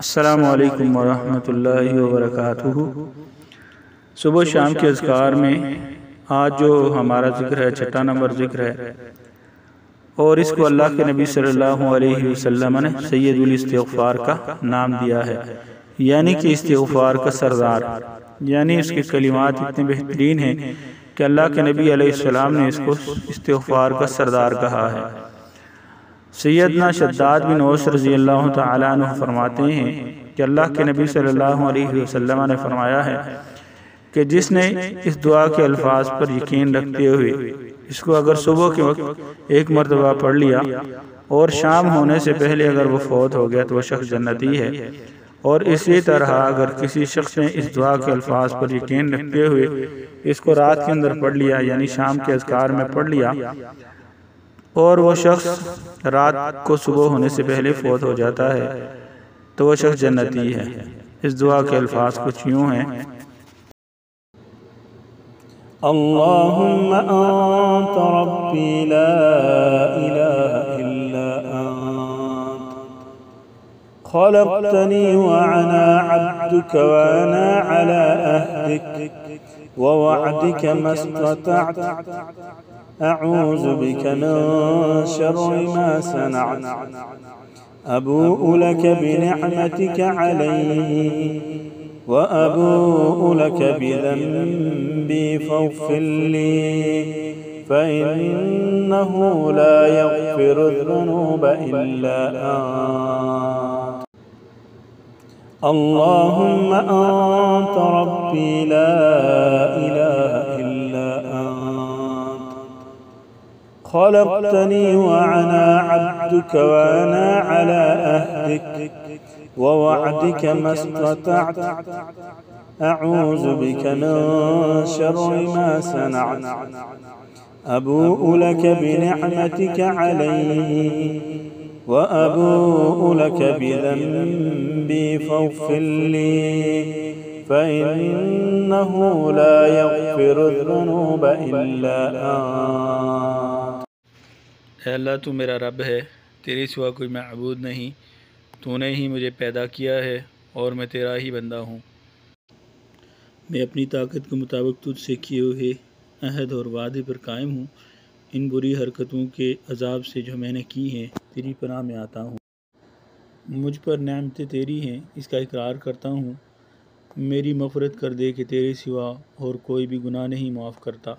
السلام علیکم ورحمۃ اللہ وبرکاتہ۔ صبح شام کے اذکار میں آج جو ہمارا ذکر ہے چھٹا نمبر ذکر ہے، اور اس کو اللہ کے نبی صلی اللہ علیہ وسلم نے سید الاستغفار کا نام دیا ہے، یعنی کہ استغفار کا سردار۔ یعنی اس کے کلمات اتنے بہترین ہیں کہ اللہ کے نبی علیہ السلام نے اس کو استغفار کا سردار کہا ہے۔ سیدنا شداد بن اوس رضی اللہ تعالیٰ عنہ فرماتے ہیں کہ اللہ کے نبی صلی اللہ علیہ وسلم نے فرمایا ہے کہ جس نے اس دعا کے الفاظ پر یقین رکھتے ہوئے اس کو اگر صبح کے وقت ایک مرتبہ پڑھ لیا اور شام ہونے سے پہلے اگر وہ فوت ہو گیا تو وہ شخص جنتی ہے، اور اسی طرح اگر کسی شخص نے اس دعا کے الفاظ پر یقین رکھتے ہوئے اس کو رات کے اندر پڑھ لیا، یعنی شام کے اذکار میں پڑھ لیا، اور وہ شخص رات کو صبح ہونے سے پہلے فوت ہو جاتا ہے تو وہ شخص جنتی ہے۔ اس دعا کے الفاظ کچھ یوں ہیں: اللهم أنت ربي لا إله إلا أنت خلقتني وأنا عبدك وأنا على عهدك ووعدك ما استطعت أعوذ بك من شر ما صنعت أبوء لك بنعمتك علي وأبوء لك بذنبي فاغفر لي فإنه لا يغفر الذنوب إلا أنت اللهم أنت ربي لا إله إلا أنت خلقتني وأنا عبدك وأنا على عهدك ووعدك ما استطعت أعوذ بك من شر ما صنعت أبوء لك بنعمتك علي وأبوء لك بذنبي فاغفر لي فإنه لا يغفر الذنوب إلا أنت۔ اے اللہ تو میرا رب ہے، تیرے سوا کوئی معبود نہیں، تو نے ہی مجھے پیدا کیا ہے اور میں تیرا ہی بندہ ہوں۔ میں اپنی طاقت کے مطابق تجھ سے کیے ہوئے عہد اور وعدے پر قائم ہوں۔ ان بری حرکتوں کے عذاب سے جو میں نے کی ہیں تیری پناہ میں آتا ہوں۔ مجھ پر نعمتیں تیری ہیں، اس کا اقرار کرتا ہوں۔ میری مغفرت کر دے کہ تیرے سوا اور کوئی بھی گناہ نہیں معاف کرتا۔